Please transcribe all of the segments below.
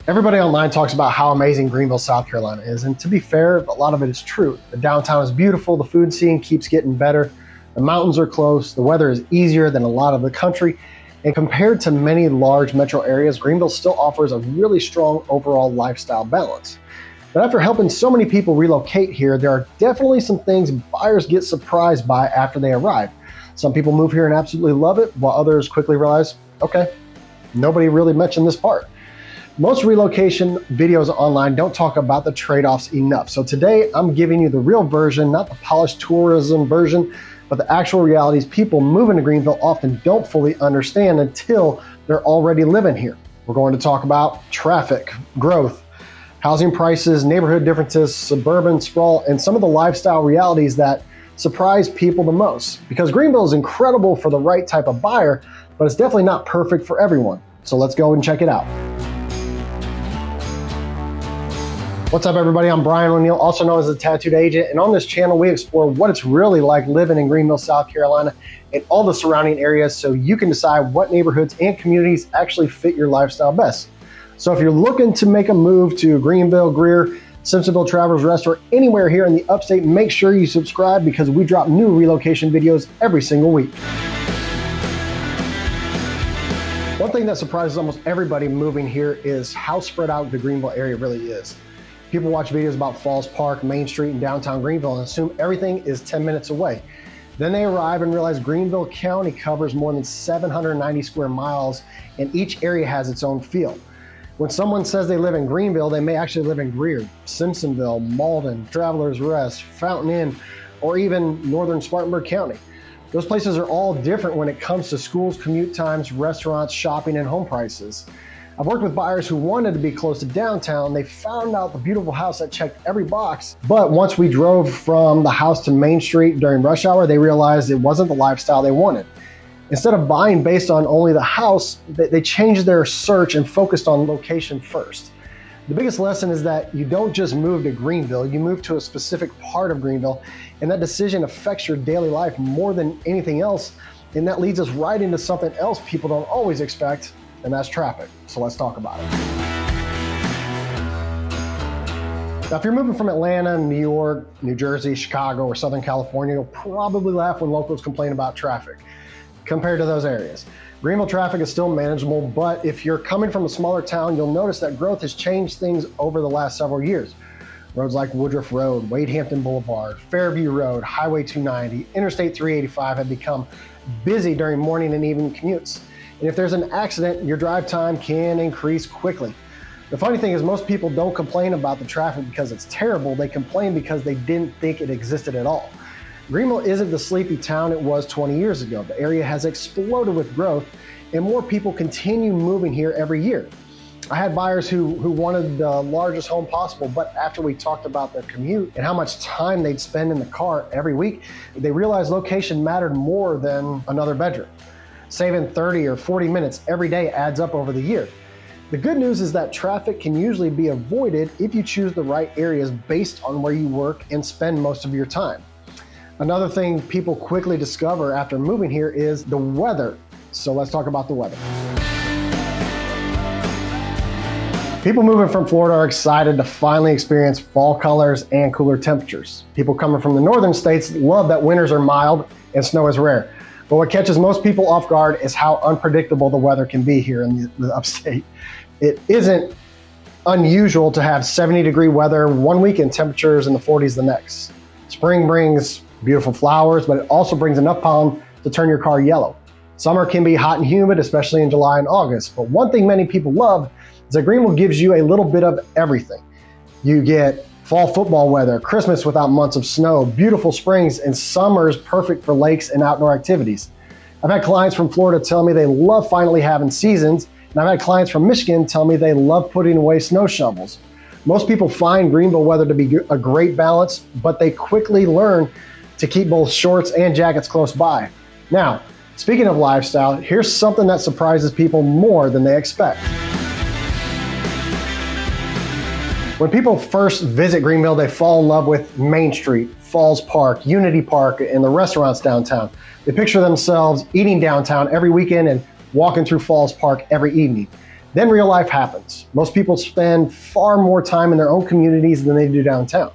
Everybody online talks about how amazing Greenville, South Carolina is, and to be fair, a lot of it is true. The downtown is beautiful, the food scene keeps getting better, the mountains are close, the weather is easier than a lot of the country, and compared to many large metro areas, Greenville still offers a really strong overall lifestyle balance. But after helping so many people relocate here, there are definitely some things buyers get surprised by after they arrive. Some people move here and absolutely love it, while others quickly realize, okay, nobody really mentioned this part. Most relocation videos online don't talk about the trade-offs enough. So today I'm giving you the real version, not the polished tourism version, but the actual realities people moving to Greenville often don't fully understand until they're already living here. We're going to talk about traffic, growth, housing prices, neighborhood differences, suburban sprawl, and some of the lifestyle realities that surprise people the most. Because Greenville is incredible for the right type of buyer, but it's definitely not perfect for everyone. So let's go and check it out. What's up, everybody? I'm Brian O'Neill, also known as the Tattooed Agent, and on this channel we explore what it's really like living in Greenville, South Carolina, and all the surrounding areas so you can decide what neighborhoods and communities actually fit your lifestyle best. So if you're looking to make a move to Greenville, Greer, Simpsonville, Travelers Rest, or anywhere here in the upstate, make sure you subscribe because we drop new relocation videos every single week. One thing that surprises almost everybody moving here is how spread out the Greenville area really is. People watch videos about Falls Park, Main Street, and downtown Greenville and assume everything is 10 minutes away. Then they arrive and realize Greenville County covers more than 790 square miles, and each area has its own feel. When someone says they live in Greenville, they may actually live in Greer, Simpsonville, Malden, Travelers Rest, Fountain Inn, or even northern Spartanburg County. Those places are all different when it comes to schools, commute times, restaurants, shopping, and home prices. I've worked with buyers who wanted to be close to downtown. They found out the beautiful house that checked every box. But once we drove from the house to Main Street during rush hour, they realized it wasn't the lifestyle they wanted. Instead of buying based on only the house, they changed their search and focused on location first. The biggest lesson is that you don't just move to Greenville, you move to a specific part of Greenville, and that decision affects your daily life more than anything else. And that leads us right into something else people don't always expect, and that's traffic. So let's talk about it. Now, if you're moving from Atlanta, New York, New Jersey, Chicago, or Southern California, you'll probably laugh when locals complain about traffic compared to those areas. Greenville traffic is still manageable, but if you're coming from a smaller town, you'll notice that growth has changed things over the last several years. Roads like Woodruff Road, Wade Hampton Boulevard, Fairview Road, Highway 290, Interstate 385 have become busy during morning and evening commutes. And if there's an accident, your drive time can increase quickly. The funny thing is most people don't complain about the traffic because it's terrible. They complain because they didn't think it existed at all. Greenville isn't the sleepy town it was 20 years ago. The area has exploded with growth and more people continue moving here every year. I had buyers who wanted the largest home possible, but after we talked about their commute and how much time they'd spend in the car every week, they realized location mattered more than another bedroom. Saving 30 or 40 minutes every day adds up over the year. The good news is that traffic can usually be avoided if you choose the right areas based on where you work and spend most of your time. Another thing people quickly discover after moving here is the weather. So let's talk about the weather. People moving from Florida are excited to finally experience fall colors and cooler temperatures. People coming from the northern states love that winters are mild and snow is rare. But what catches most people off guard is how unpredictable the weather can be here in the upstate. It isn't unusual to have 70-degree weather one week and temperatures in the 40s the next. Spring brings beautiful flowers, but it also brings enough pollen to turn your car yellow. Summer can be hot and humid, especially in July and August. But one thing many people love is that Greenville gives you a little bit of everything. You get fall football weather, Christmas without months of snow, beautiful springs, and summers perfect for lakes and outdoor activities. I've had clients from Florida tell me they love finally having seasons, and I've had clients from Michigan tell me they love putting away snow shovels. Most people find Greenville weather to be a great balance, but they quickly learn to keep both shorts and jackets close by. Now, speaking of lifestyle, here's something that surprises people more than they expect. When people first visit Greenville, they fall in love with Main Street, Falls Park, Unity Park, and the restaurants downtown. They picture themselves eating downtown every weekend and walking through Falls Park every evening. Then real life happens. Most people spend far more time in their own communities than they do downtown.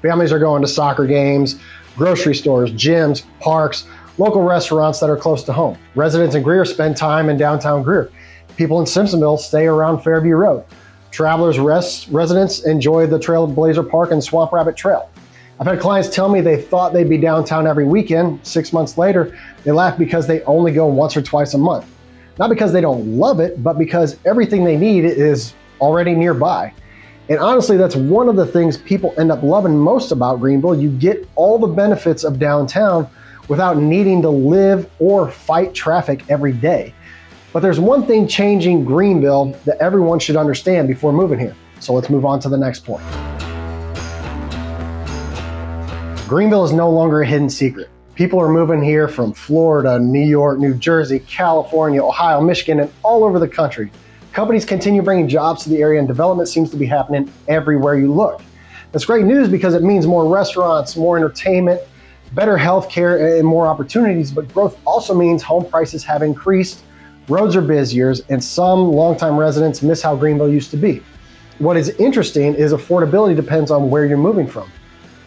Families are going to soccer games, grocery stores, gyms, parks, local restaurants that are close to home. Residents in Greer spend time in downtown Greer. People in Simpsonville stay around Fairview Road. Travelers, residents enjoy the Trailblazer Park and Swamp Rabbit Trail. I've had clients tell me they thought they'd be downtown every weekend. 6 months later, they laugh because they only go once or twice a month. Not because they don't love it, but because everything they need is already nearby. And honestly, that's one of the things people end up loving most about Greenville. You get all the benefits of downtown without needing to live or fight traffic every day. But there's one thing changing Greenville that everyone should understand before moving here. So let's move on to the next point. Greenville is no longer a hidden secret. People are moving here from Florida, New York, New Jersey, California, Ohio, Michigan, and all over the country. Companies continue bringing jobs to the area, and development seems to be happening everywhere you look. That's great news because it means more restaurants, more entertainment, better healthcare, and more opportunities, but growth also means home prices have increased, roads are busier, and some longtime residents miss how Greenville used to be. What is interesting is affordability depends on where you're moving from.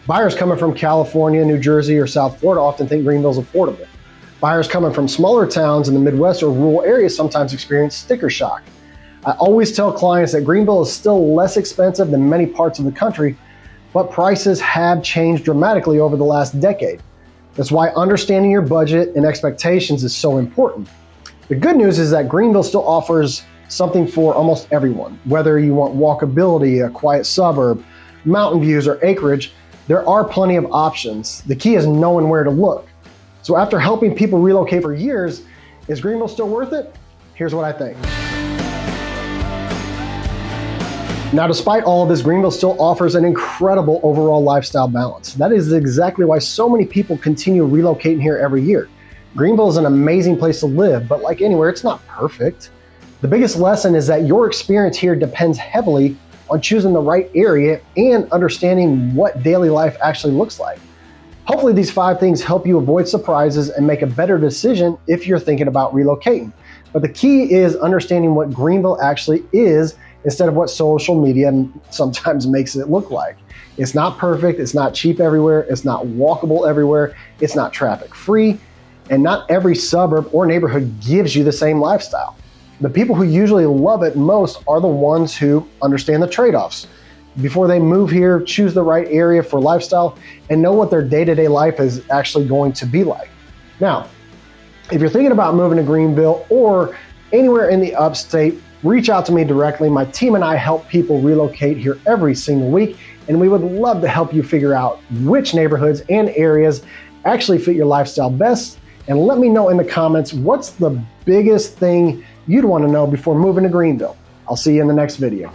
Buyers coming from California, New Jersey, or South Florida often think Greenville's affordable. Buyers coming from smaller towns in the Midwest or rural areas sometimes experience sticker shock. I always tell clients that Greenville is still less expensive than many parts of the country, but prices have changed dramatically over the last decade. That's why understanding your budget and expectations is so important. The good news is that Greenville still offers something for almost everyone. Whether you want walkability, a quiet suburb, mountain views, or acreage, there are plenty of options. The key is knowing where to look. So after helping people relocate for years, is Greenville still worth it? Here's what I think. Now, despite all of this, Greenville still offers an incredible overall lifestyle balance. That is exactly why so many people continue relocating here every year. Greenville is an amazing place to live, but like anywhere, it's not perfect. The biggest lesson is that your experience here depends heavily on choosing the right area and understanding what daily life actually looks like. Hopefully these 5 things help you avoid surprises and make a better decision if you're thinking about relocating. But the key is understanding what Greenville actually is instead of what social media sometimes makes it look like. It's not perfect, it's not cheap everywhere, it's not walkable everywhere, it's not traffic free, and not every suburb or neighborhood gives you the same lifestyle. The people who usually love it most are the ones who understand the trade-offs. Before they move here, choose the right area for lifestyle and know what their day-to-day life is actually going to be like. Now, if you're thinking about moving to Greenville or anywhere in the upstate, reach out to me directly. My team and I help people relocate here every single week, and we would love to help you figure out which neighborhoods and areas actually fit your lifestyle best. And let me know in the comments, what's the biggest thing you'd want to know before moving to Greenville? I'll see you in the next video.